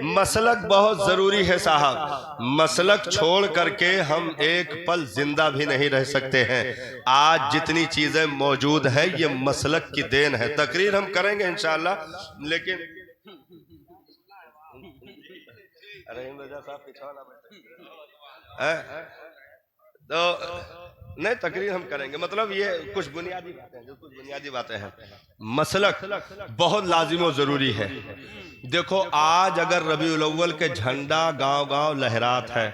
मसलक बहुत जरूरी है साहब। मसलक छोड़ करके हम एक पल जिंदा भी नहीं रह सकते हैं। आज जितनी चीजें मौजूद हैं ये मसलक की देन है। तकरीर हम करेंगे इंशाअल्लाह, लेकिन तो नहीं, तकरीर हम करेंगे, मतलब ये कुछ बुनियादी बातें हैं, जो कुछ बुनियादी बातें हैं। मसलक बहुत लाजिम और ज़रूरी है। देखो आज अगर रबीउल अव्वल के झंडा गांव गांव लहरात है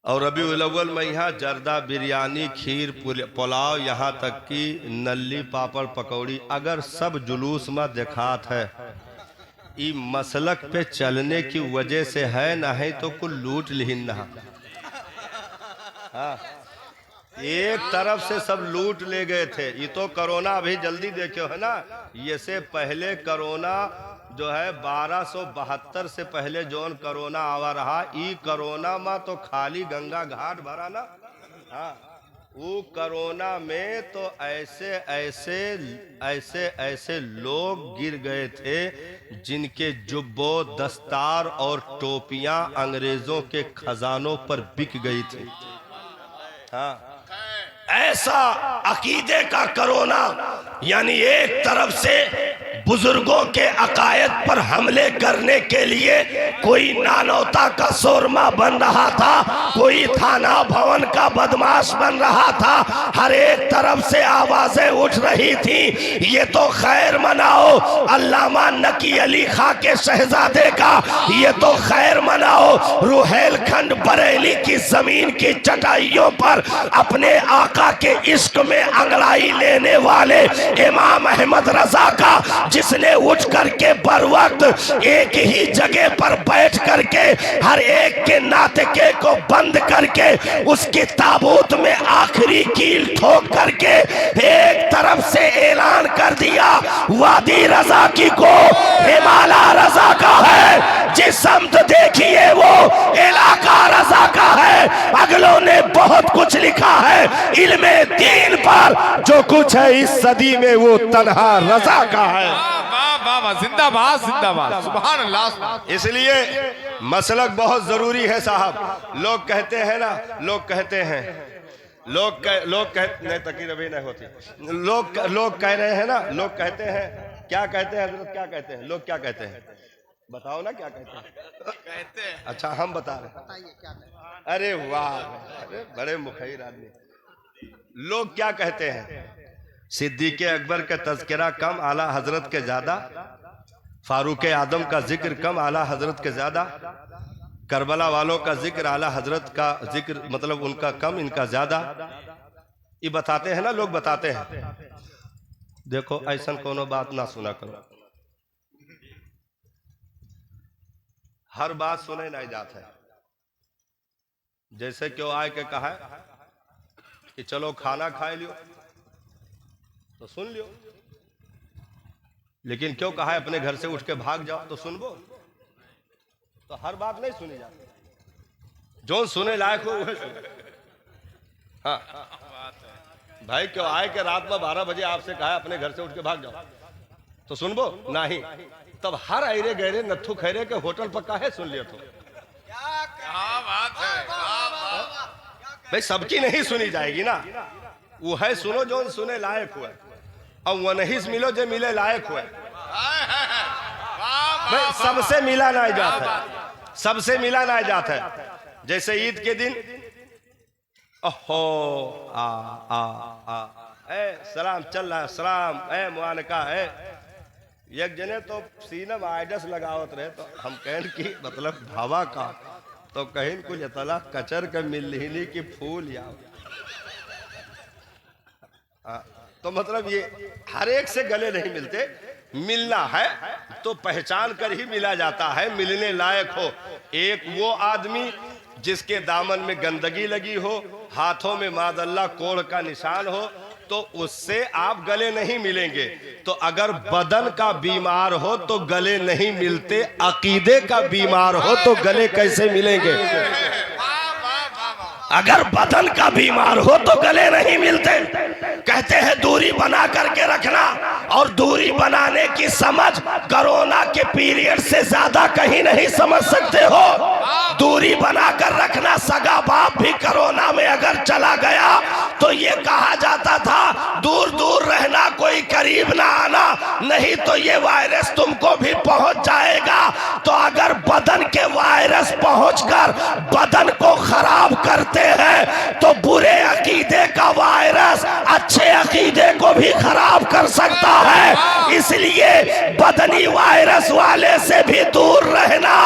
और रबीउल अव्वल में यहाँ जर्दा, बिरयानी, खीर, पुलाव, यहाँ तक कि नल्ली, पापड़, पकौड़ी अगर सब जुलूस में दिखात है, ये मसलक पे चलने की वजह से है, ना है तो कुल लूट लिहिन ना। हाँ, एक तरफ से सब लूट ले गए थे। ये तो कोरोना अभी जल्दी देखो है ना, ये से पहले कोरोना जो है 1272 से पहले जोन कोरोना आवा रहा, ई कोरोना में तो खाली गंगा घाट भरा ना। हाँ, वो कोरोना में तो ऐसे ऐसे ऐसे ऐसे लोग गिर गए थे जिनके जुब्बो, दस्तार और टोपियां अंग्रेजों के खजानों पर बिक गई थी। हाँ, ऐसा अकीदे का कोरोना, यानी एक तरफ से बुजुर्गों के अकायद पर हमले करने के लिए कोई नानौता का शोरमा बन रहा था, कोई थाना भवन का बदमाश बन रहा था, हर एक तरफ से आवाजें उठ रही थी, ये तो खैर मनाओ अल्लामा नकी अली खां के शहजादे का, ये तो खैर मनाओ रुहेलखंड बरेली की जमीन की चटाइयों पर अपने आका के इश्क में अंगड़ाई लेने वाले इमाम अहमद रजा का, जिसने उठ करके बर वक्त एक ही जगह पर बैठ करके हर एक के नातके को बंद करके उसकी ताबूत में आखिरी कील ठोक करके एक तरफ से ऐलान कर दिया वादी रजा की को हिमाला रजा का है, जिस समत देखिए वो इलाका रजा का है। अगलों ने बहुत कुछ लिखा है इल्मे दीन पर, जो कुछ है इस सदी में वो तन्हा रजा का है। जिंदाबाद जिंदाबाद, सुभान अल्लाह। इसलिए मसलक बहुत जरूरी है साहब। लोग कहते हैं ना, लोग कहते हैं, लोग नहीं, तकीर अभी नहीं होती। लोग कह रहे हैं ना, लोग कहते हैं, क्या कहते हैं हजरत, क्या कहते हैं लोग, क्या कहते हैं बताओ ना, क्या कहते हैं? अच्छा हम बता रहे हैं। अरे वाह, अरे बड़े मुखैर आदमी। लोग क्या कहते हैं? सिद्दीक़ अकबर का तज़किरा कम, आला हजरत के ज्यादा। फारूक आदम का जिक्र कम, आला हजरत के ज्यादा। करबला वालों का जिक्र, आला हजरत का जिक्र मतलब उनका कम, इनका ज्यादा। ये बताते हैं ना, लोग बताते हैं। देखो ऐसा कोनो बात ना सुना करो, हर बात सुने नहीं जाता है। जैसे क्यों आए के कहा कि चलो खाना खा लियो तो सुन लियो, लेकिन क्यों कहा है अपने घर से उठ के भाग जाओ तो सुनबो? तो हर बात नहीं सुनी जाती, जो सुने लायक हो वह सुने। हाँ भाई, क्यों आए के रात में 12 बजे आपसे कहा अपने घर से उठ के भाग जाओ तो सुनबो नहीं? तब हर अरे गहरे नथु खैरे के होटल पर काहे सुन लिया? तो क्या बात है, भाई सबकी नहीं सुनी जाएगी ना, वो है सुनो जो सुने लायक हुआ, और वो नहीं मिलो जो मिले लायक हुआ। भाई सबसे मिला ना जाता है, सबसे मिला ना जाता है। जैसे ईद के दिन ओहो आ आ आ ए सलाम चल रहा है, सलाम ए मुआनका है, एक जने तो सीने में आइडस लगावत रहे, तो हम कहें कि मतलब भावा का, तो कहीं कुछ इतना कचर के मिलहिनी की फूल या तो मतलब ये हर एक से गले नहीं मिलते। मिलना है तो पहचान कर ही मिला जाता है, मिलने लायक हो। एक वो आदमी जिसके दामन में गंदगी लगी हो, हाथों में मादल्ला कोढ़ का निशान हो, तो उससे आप गले नहीं मिलेंगे। तो अगर बदन का बीमार हो तो गले नहीं मिलते, अकीदे का बीमार हो तो गले कैसे मिलेंगे? अगर बदन का बीमार हो तो गले नहीं मिलते। कहते हैं दूरी बना करके रखना, और दूरी बनाने की समझ कोरोना के पीरियड से ज्यादा कहीं नहीं समझ सकते हो। दूरी बनाकर रखना, सगा बाप भी कोरोना में अगर चला गया तो ये कहा जाता था दूर दूर रहना, कोई करीब ना आना, नहीं तो ये वायरस तुमको भी पहुंच जाएगा। तो अगर बदन के वायरस पहुंचकर बदन को खराब करते हैं तो बुरे अकीदे का वायरस अच्छे अकीदे को भी खराब कर सकता है। इसलिए बदनी वायरस वाले से भी दूर रहना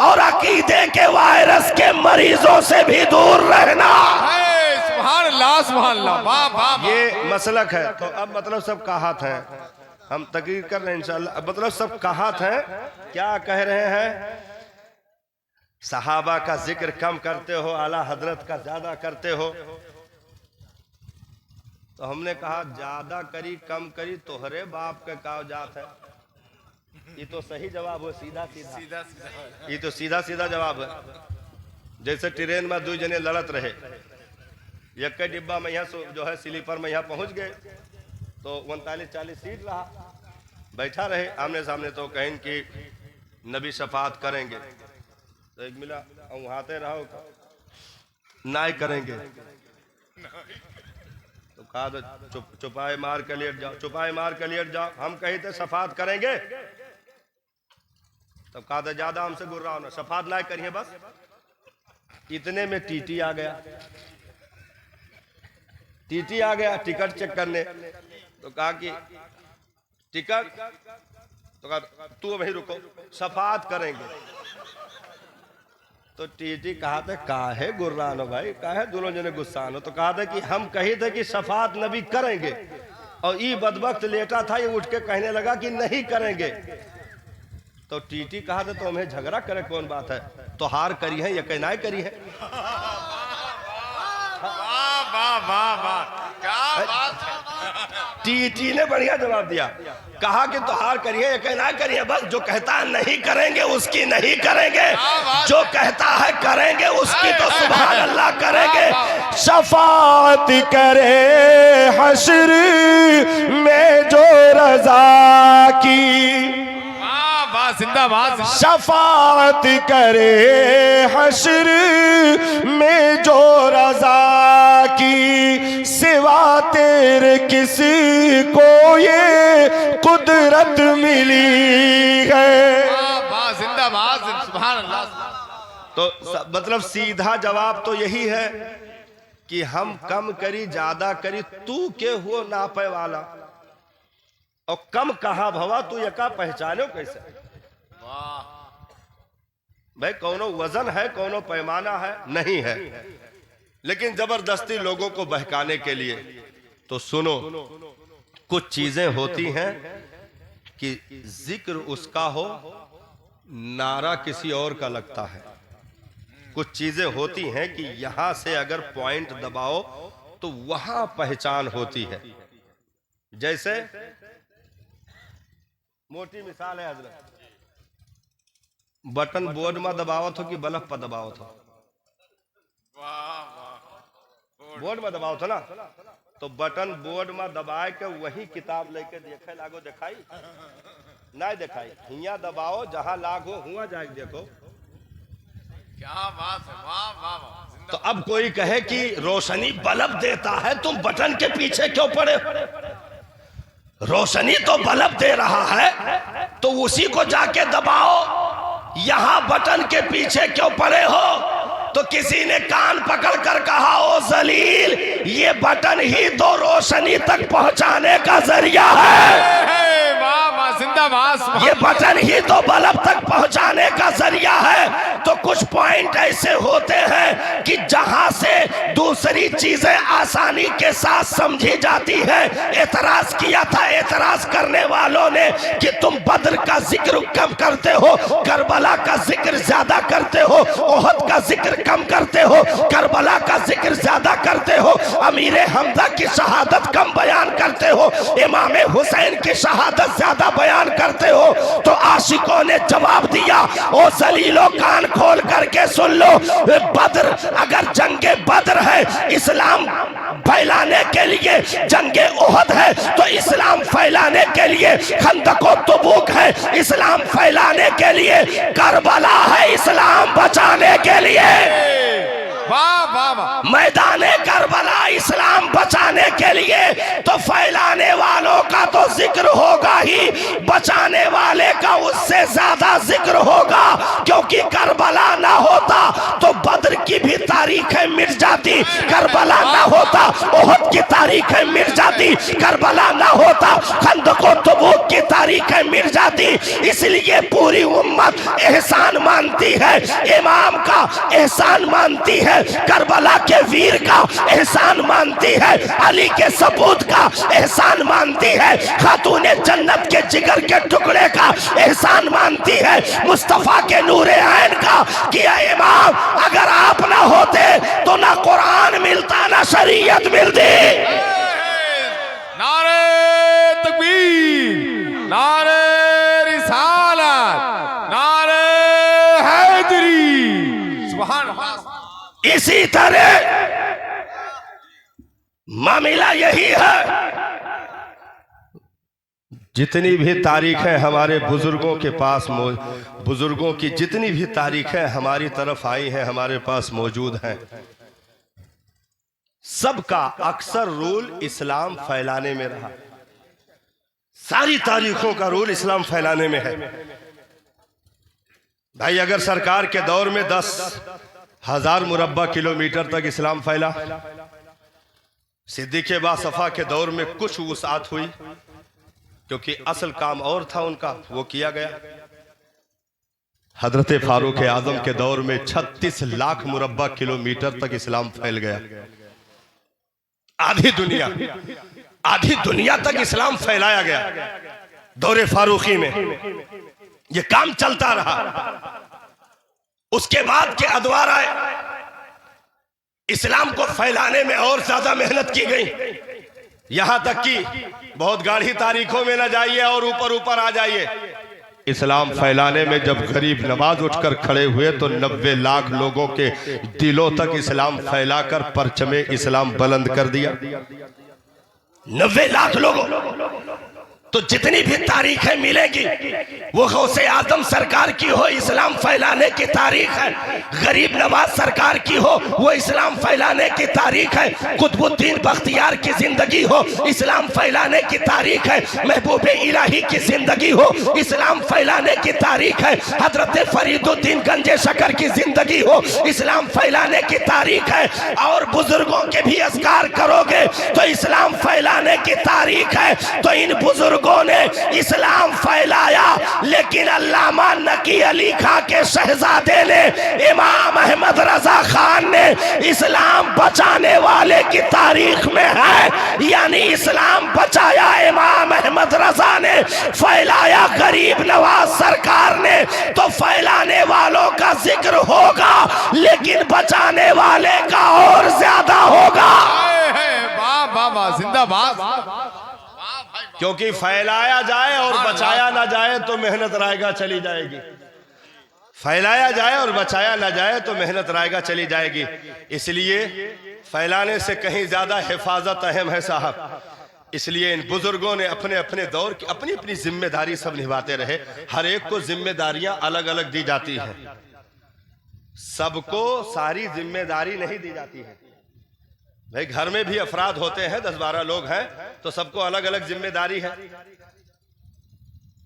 और अकीदे के वायरस के मरीजों से भी दूर रहना। सुभान अल्लाह, सुभान अल्लाह, वाह वाह। ये मसलक है। तो अब मतलब सब कहात हैं, हम तकरीर कर रहे हैं इंशाअल्लाह। अब मतलब सब कहात हैं, क्या कह रहे हैं? सहाबा का जिक्र कम करते हो, आला हजरत का ज्यादा करते हो। तो हमने कहा ज्यादा करी कम करी तोहरे बाप के कागजात है। ये तो सही जवाब है, सीधा सीधा, ये तो सीधा सीधा जवाब है। जैसे ट्रेन में दो जने लड़त रहे, एक डिब्बा में यहाँ जो है स्लीपर में यहाँ पहुंच गए तो 39-40 सीट रहा, बैठा रहे आमने सामने। तो कहें कि नबी शफात करेंगे, तो एक मिला वहाते रहो ना करेंगे। तो कहा तो चुपाए मार के लेट जाओ, चुपाए मार के लेट जाओ। हम कही थे शफात करेंगे, तो कहा था ज्यादा हमसे गुर्रा होना, शफात ना करिए बस। इतने में टीटी आ गया, टीटी आ गया टिकट चेक करने। तो कहा कि टिकट, तो कहा तू वहीं रुको, शफात करेंगे। तो टीटी कहा था काहे गुर्रानो भाई, काहे दोनों जने गुस्सानो। तो कहा था कि हम कही थे कि शफात नबी करेंगे, और ये बदबख्त लेटा था, ये उठ के कहने लगा कि नहीं करेंगे। तो टीटी कहा था तो हमें झगड़ा करे कौन बात है, तो हार करी है या कहना करी है। वाह वाह वाह वाह, क्या बात है। टीटी ने बढ़िया जवाब दिया, कहा कि तो हार करिए या कहना करिए, बस जो कहता है नहीं करेंगे उसकी नहीं करेंगे, जो कहता है करेंगे उसकी तो सुभान अल्लाह करेंगे। शफात करे हश्र में जो रजा की, जिंदाबाद। शफात करे हश्र में जो रजा की, सिवा तेरे किसी को ये कुदरत मिली है। जिंदाबाद, सुभान अल्लाह। तो मतलब सीधा जवाब तो यही है कि हम कम करी ज्यादा करी, तू के हो नापे वाला, और कम कहा भवा तू यका पहचानो कैसे। भाई कौनो वजन है, कौनो पैमाना है नहीं है, लेकिन जबरदस्ती लोगों को बहकाने के लिए। तो सुनो, कुछ चीजें होती हैं कि जिक्र उसका हो, नारा किसी और का लगता है। कुछ चीजें होती हैं कि यहां से अगर पॉइंट दबाओ तो वहां पहचान होती है। जैसे मोटी मिसाल है हजरत, बटन बोर्ड में दबावत हो कि बल्ब पर दबावत हो? बोर्ड में दबावत हो ना, तो बटन बोर्ड में दबाए के वही किताब लेके देखे लागो, दिखाई नहीं दिखाई, हिया दबाओ जहां लागो हुआ जाए देखो। क्या बात है, वाह वाह वाह। तो अब कोई कहे कि रोशनी बल्ब देता है, तुम बटन के पीछे क्यों पड़े? रोशनी तो बल्ब दे रहा है तो उसी को जाके दबाओ, यहां बटन के पीछे क्यों पड़े हो? तो किसी ने कान पकड़कर कहा, ओ जलील, ये बटन ही तो रोशनी तक पहुंचाने का जरिया है। जिंदाबाद। ये बटन ही तो बल्ब तक पहुंचाने का जरिया है। तो कुछ पॉइंट ऐसे होते हैं कि जहां से दूसरी चीजें आसानी के साथ समझी जाती है। एतराज किया था एतराज करने वालों ने कि तुम बद्र का जिक्र कम करते हो, करबला का जिक्र ज्यादा करते हो, ओहद का जिक्र कम करते हो, करबला का जिक्र ज्यादा करते हो, अमीर हमजा की शहादत कम बयान करते हो, इमाम हुसैन की शहादत ज्यादा बयान करते हो। तो आशिकों ने जवाब दिया, ओ जलीलो कान खोल करके सुन लो, बद्र अगर जंगे बद्र है, इस्लाम फैलाने के लिए जंगे ओहद है, तो इस्लाम फैलाने के लिए खंदक और तबूक है, इस्लाम फैलाने के लिए करबला है, इस्लाम बचाने के लिए वाह वाह वाह। मैदाने करबला इस्लाम बचाने के लिए, तो फैलाने वालों का तो जिक्र होगा ही, बचाने वाले का उससे ज्यादा जिक्र होगा, क्योंकि करबला ना होता तो बद्र की भी तारीखें मिट जाती, करबला ना होता ओहद की तारीखें मिट जाती, करबला ना होता खंदक और तबूक की तारीखें मिट जाती। इसलिए पूरी उम्मत एहसान मानती है, इमाम का एहसान मानती है, करबला के वीर का एहसान मानती है, अली के सपूत का एहसान मानती है, खातूने जन्नत के जिगर के टुकड़े का एहसान मानती है, मुस्तफा के नूरे ऐन का किया इमाम अगर आप ना होते तो ना कुरान मिलता ना शरीयत मिलती। नारे तकबीर, नारे रिसालत, नारे हैदरी, सुभान अल्लाह। इसी तरह मामला यही है, जितनी भी तारीखें हमारे बुजुर्गों के पास बुजुर्गों की जितनी भी तारीखें हमारी तरफ आई हैं, हमारे पास मौजूद हैं, सबका अक्सर रूल इस्लाम फैलाने में रहा। सारी तारीखों का रूल इस्लाम फैलाने में है। भाई अगर सरकार के दौर में 10,000 मुरब्बा किलोमीटर तक इस्लाम फैला, सिद्दीक़ बासफ़ा के दौर में कुछ वुसात हुई, क्योंकि असल काम और था उनका, वो किया गया। हजरत फारूक आजम के दौर में 36 लाख मुरब्बा किलोमीटर तक इस्लाम फैल गया। आधी दुनिया तक इस्लाम फैलाया गया दौरे फारूकी में, ये काम चलता रहा। उसके बाद के अदवार आए, इस्लाम को फैलाने में और ज्यादा मेहनत की गई, यहां तक कि बहुत गाढ़ी तारीखों में न जाइए और ऊपर आ जाइए। इस्लाम फैलाने में जब गरीब नवाज उठकर खड़े हुए तो 90 लाख लोगों के दिलों तक इस्लाम फैलाकर परचमे इस्लाम बुलंद कर दिया। 90 लाख लोगों, तो जितनी भी तारीखें मिलेगी वो गौसे आजम सरकार की हो, इस्लाम फैलाने की तारीख है, गरीब नवाज सरकार की हो, वो इस्लाम फैलाने की तारीख है, कुतुबुद्दीन बख्तियार की जिंदगी हो, इस्लाम फैलाने की तारीख है, महबूब इलाही की जिंदगी हो, इस्लाम फैलाने की तारीख है, हजरत फरीदुद्दीन गंजे शकर की जिंदगी हो, इस्लाम फैलाने की तारीख है। और बुजुर्गों के भी अज़कार करोगे तो इस्लाम फैलाने की तारीख है। तो इन बुजुर्गों ने इस्लाम फैलाया, लेकिन अल्लामा नकी अली खां के शहजादे ने, इमाम अहमद रजा खान ने इस्लाम बचाने वाले की तारीख में है। यानी इस्लाम बचाया इमाम अहमद रजा ने, फैलाया गरीब नवाज सरकार ने, तो फैलाने वालों का जिक्र होगा लेकिन बचाने वाले का और ज्यादा होगा। वाह वाह वाह, जिंदाबाद। क्योंकि फैलाया जाए और बचाया ना जाए तो मेहनत रायगा चली जाएगी, फैलाया जाए और बचाया ना जाए तो मेहनत रायगा चली जाएगी। इसलिए फैलाने से कहीं ज्यादा हिफाजत अहम है साहब। इसलिए इन बुजुर्गों ने अपने अपने दौर की अपनी अपनी जिम्मेदारी सब निभाते रहे। हर एक को जिम्मेदारियां अलग अलग दी जाती हैं, सबको सारी जिम्मेदारी नहीं दी जाती है। भाई घर में भी अफराद होते हैं, 10-12 लोग हैं, तो सबको अलग अलग जिम्मेदारी है।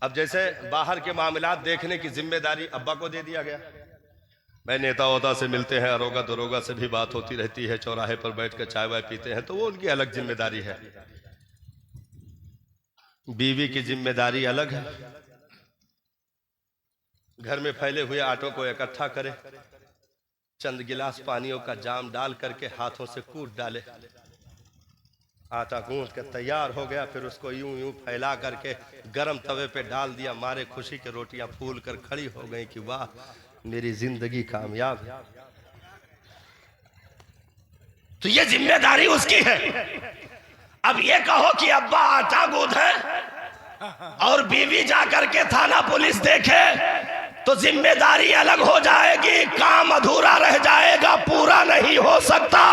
अब जैसे बाहर के मामलात देखने की जिम्मेदारी अब्बा को दे दिया गया। मैं नेता वोता से मिलते हैं, अरोगा दरोगा से भी बात होती रहती है, चौराहे पर बैठ कर चाय वाय पीते हैं, तो वो उनकी अलग जिम्मेदारी है। बीवी की जिम्मेदारी अलग है, घर में फैले हुए आटों को इकट्ठा करे, चंद गिलास पानियों का जाम डाल करके हाथों से कूट डाले, आटा गूंथ कर तैयार हो गया, फिर उसको यूं यूं फैला करके गरम तवे पे डाल दिया। मारे खुशी के रोटियां फूल कर खड़ी हो गई कि वाह मेरी जिंदगी कामयाब है। तो ये जिम्मेदारी उसकी है। अब ये कहो कि अब्बा आटा गूंथे और बीवी जाकर के थाना पुलिस देखे तो जिम्मेदारी अलग हो जाएगी, काम अधूरा रह जाएगा, पूरा नहीं हो सकता।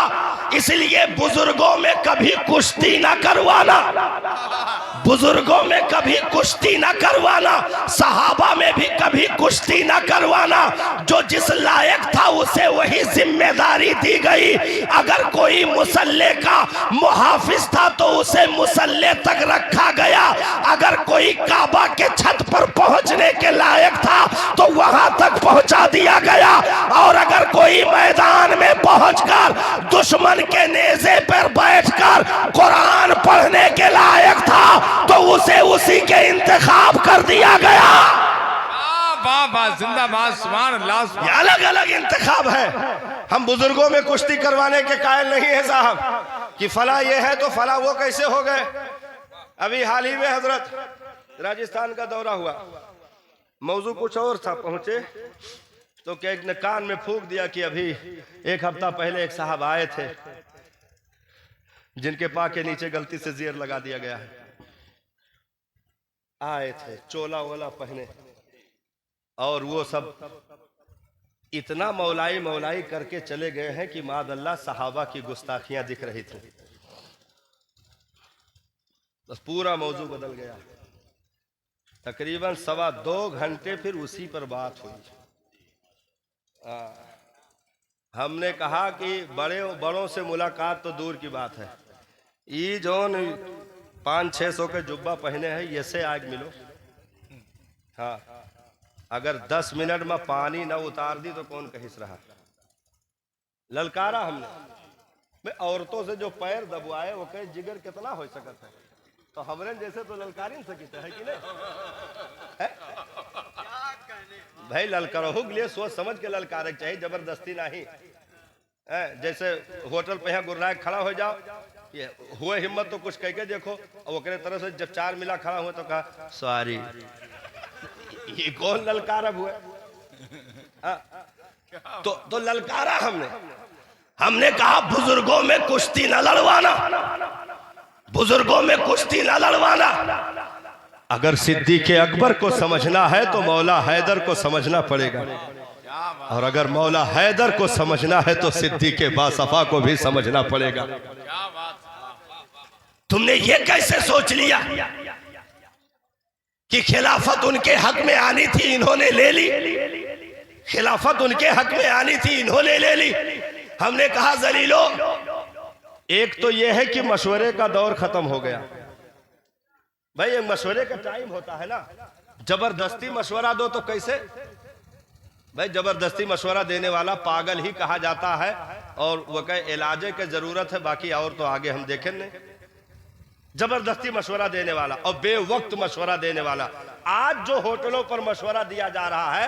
इसलिए बुजुर्गों में कभी कुश्ती ना करवाना, बुजुर्गों में कभी कुश्ती ना करवाना, सहाबा में भी कभी कुश्ती ना करवाना। जो जिस लायक था उसे वही जिम्मेदारी दी गई। अगर कोई मुसल्ले का मुहाफिज था तो उसे मुसल्ले तक रखा गया। अगर कोई काबा के छत पर पहुंचने के लायक था तो वहां तक पहुंचा दिया गया। और अगर कोई मैदान में पहुंचकर दुश्मन के नेज़े पर बैठकर कुरान पढ़ने के लायक था तो उसे उसी के इंतखाब कर दिया गया। वाह वाह, जिंदाबाद, सुभान अल्लाह। ये अलग अलग इंतखाब है। हम बुजुर्गों में कुश्ती करवाने के कायल नहीं है साहब कि फला ये है तो फला वो कैसे हो गए। अभी हाल ही में हजरत राजस्थान का दौरा हुआ, मौजू कुछ और था, पहुंचे तो क्या एक ने कान में फूंक दिया कि अभी एक हफ्ता पहले एक साहब आए थे जिनके पा के नीचे गलती से जेर लगा दिया गया है। आए थे चोला वोला पहने और वो सब इतना मौलाई मौलाई करके चले गए हैं कि मादअल्लाह सहाबा की गुस्ताखियां दिख रही थी। बस पूरा मौजू बदल गया। तकरीबन 2.25 घंटे फिर उसी पर बात हुई। हमने कहा कि बड़ों से मुलाकात तो दूर की बात है, ये जोन 500-600 के जुब्बा पहने हैं ये से आग मिलो। हाँ, अगर 10 मिनट में पानी न उतार दी तो कौन कहिस रहा। ललकारा हमने, मैं औरतों से जो पैर दबवाए वो कहे जिगर कितना हो सकता है, तो हमरे जैसे तो ललकारी नहीं सकते है कि नहीं है? भाई ललकारो के लिए सोच समझ के ललकारे चाहिए, जबरदस्ती नहीं है। जैसे होटल पे यहाँ गुर्राए खड़ा हो जाओ, ये हुए हिम्मत तो कुछ कह के देखो, और वो करे तरह से जब 4 मिला खड़ा हुए तो कहा सॉरी। ये कौन ललकारा हुआ? तो ललकारा हमने कहा बुजुर्गों में कुश्ती न लड़वाना, बुजुर्गों में कुश्ती न लड़वाना। अगर सिद्दीक़ अकबर को समझना है तो मौला हैदर को समझना पड़ेगा, और अगर मौला हैदर को समझना है तो सिद्दीक़ बासफा को भी समझना पड़ेगा। तुमने ये कैसे सोच लिया कि खिलाफत उनके हक में आनी थी इन्होंने ले ली, खिलाफत उनके हक में आनी थी इन्होंने ले ली। हमने कहा जलीलो, एक तो यह है कि मशवरे का दौर खत्म हो गया। भाई एक मशवरे का टाइम होता है ना, जबरदस्ती मशवरा दो तो कैसे? भाई जबरदस्ती मशवरा देने वाला पागल ही कहा जाता है, और वो कहे इलाजे की जरूरत है, बाकी और तो आगे हम देखें नहीं। जबरदस्ती मशवरा देने वाला और बेवक्त मशवरा देने वाला। आज जो होटलों पर मशवरा दिया जा रहा है,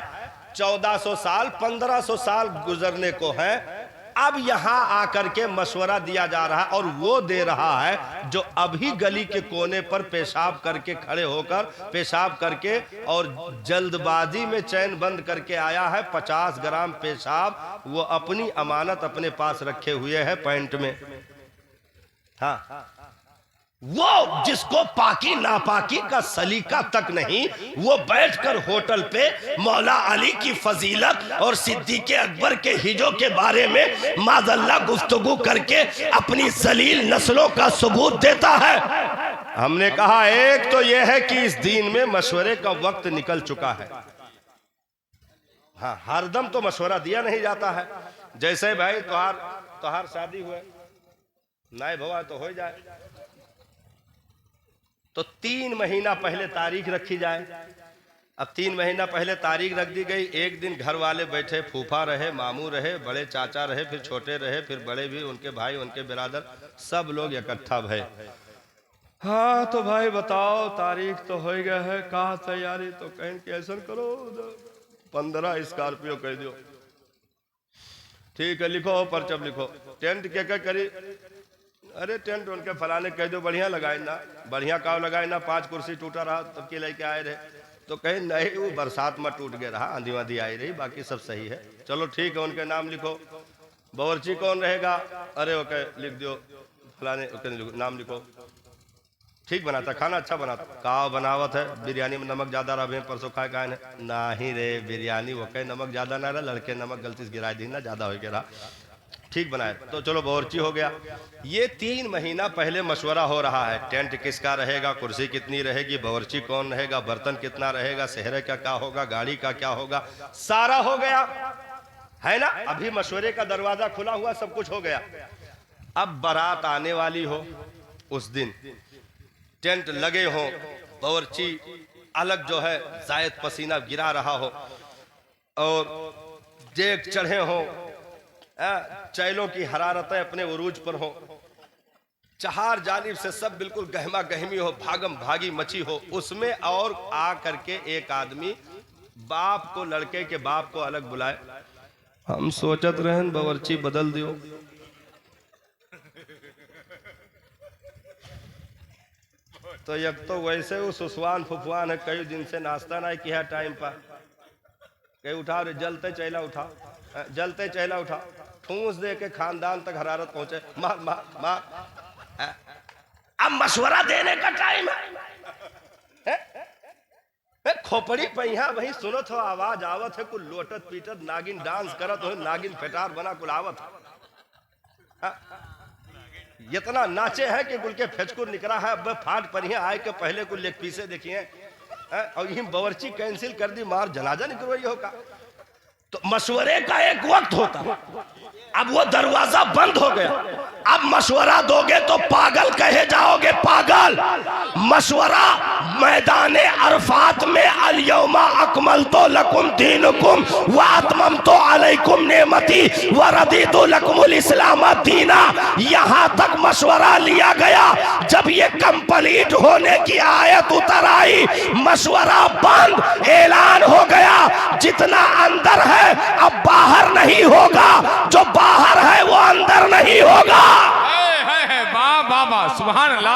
1400 साल 1500 साल गुजरने को है, अब यहां आकर के मशवरा दिया जा रहा है, और वो दे रहा है जो अभी गली के कोने पर पेशाब करके खड़े होकर पेशाब करके और जल्दबाजी में चैन बंद करके आया है। 50 ग्राम पेशाब वो अपनी अमानत अपने पास रखे हुए है पैंट में। हाँ, वो जिसको पाकी नापाकी का सलीका तक नहीं, वो बैठकर होटल पे मौला अली की फजीलत और सिद्दीक़ अकबर के हिजों के बारे में माज़अल्लाह गुफ्तगू करके अपनी जलील नस्लों का सबूत देता है। हमने कहा एक तो यह है कि इस दीन में मशवरे का वक्त निकल चुका है। हाँ, हरदम तो मशवरा दिया नहीं जाता है। जैसे भाई तोहार शादी हुए नाय भवा तो हो जाए, तो 3 महीना पहले तारीख रखी जाए। अब 3 महीना पहले तारीख रख दी गई। एक दिन घर वाले बैठे, फूफा रहे, मामू रहे, बड़े चाचा रहे, फिर छोटे रहे, फिर बड़े भी, उनके भाई, उनके बिरादर, सब लोग इकट्ठा भये। हाँ तो भाई बताओ तारीख तो हो गया है, कहा तैयारी? तो कहें कि ऐसा करो 15 स्कॉर्पियो कह दो। ठीक है, लिखो पर्चम लिखो। टेंट क्या करी? अरे टेंट उनके फलाने कह दो बढ़िया लगाए ना, बढ़िया काव लगाए ना, 5 कुर्सी टूटा रहा तब के लेके आए रहे। तो कहे नहीं वो बरसात में टूट गया रहा, आंधी वांधी आई रही, बाकी सब सही है। चलो ठीक है, उनके नाम लिखो। बावर्ची कौन रहेगा? अरे ओके लिख दो फलाने नाम लिखो। ठीक बनाता, खाना अच्छा बनाता। काव बनावत है, बिरयानी में नमक ज्यादा रहे, परसों खाए खाए नहीं रे बिरयानी वो कहे नमक ज्यादा ना रहा, लड़के नमक गलती से गिरा दी ना, ज्यादा हो गया रहा। ठीक बनाए तो चलो बावर्ची हो गया। ये 3 महीना पहले मशवरा हो रहा है, टेंट किसका रहेगा, कुर्सी कितनी रहेगी, बावर्ची कौन रहेगा, बर्तन कितना रहेगा, सेहरे का क्या होगा, गाड़ी का क्या होगा, सारा हो गया है ना। अभी मशवरे का दरवाजा खुला हुआ, सब कुछ हो गया। अब बारात आने वाली हो, उस दिन टेंट लगे हो, बावर्ची अलग जो है जायद पसीना गिरा रहा हो और देख चढ़े हो, चैलों की हरारतें अपने उरूज पर हो, चार जानिब से सब बिल्कुल गहमा गहमी हो, भागम भागी मची हो, उसमें और आ करके एक आदमी बाप को, लड़के के बाप को अलग बुलाए, हम सोचत रहन बावर्ची बदल दियो। तो एक तो वैसे वो सुसवान फुफवान है, कई दिन से नाश्ता नहीं किया टाइम पर, कहीं उठाओ रे, जलते चैला उठाओ, जलते चैला उठाओ, ठूस दे के खानदान तक हरारत पहुंचे, मार मार मार। अब मशवरा देने का टाइम है। खोपड़ी पहिया वही सुनत हो, आवाज आवत है, कुल लोटत पीटत नागिन डांस करत हो, नागिन फेटार बना कुल आवत है। इतना नाचे है कि कुल के फेचकुर निकला है। अब फाट परिया आए के पहले कुल लेग पीसे देखिए, और यही बावर्ची कैंसिल कर दी, मार जनाजा निकलवाई होगा। तो मशवरे का एक वक्त होता, अब वो दरवाजा बंद हो गया। अब मशवरा दोगे तो पागल कहे जाओगे, पागल। मशवरा मैदान अरफात में अल-यौमा अकमलतु लकुम दीनुकुम व अतममतु अलैकुम नेमती व रदीतु लकुमुल इस्लाम दीना, यहाँ तक मशवरा लिया गया। जब ये कंप्लीट होने की आयत उतर आई, मशवरा बंद, ऐलान हो गया जितना अंदर है अब बाहर नहीं होगा, जो बाहर है वो अंदर नहीं होगा। वाह वाह वाह, सुभान अल्लाह।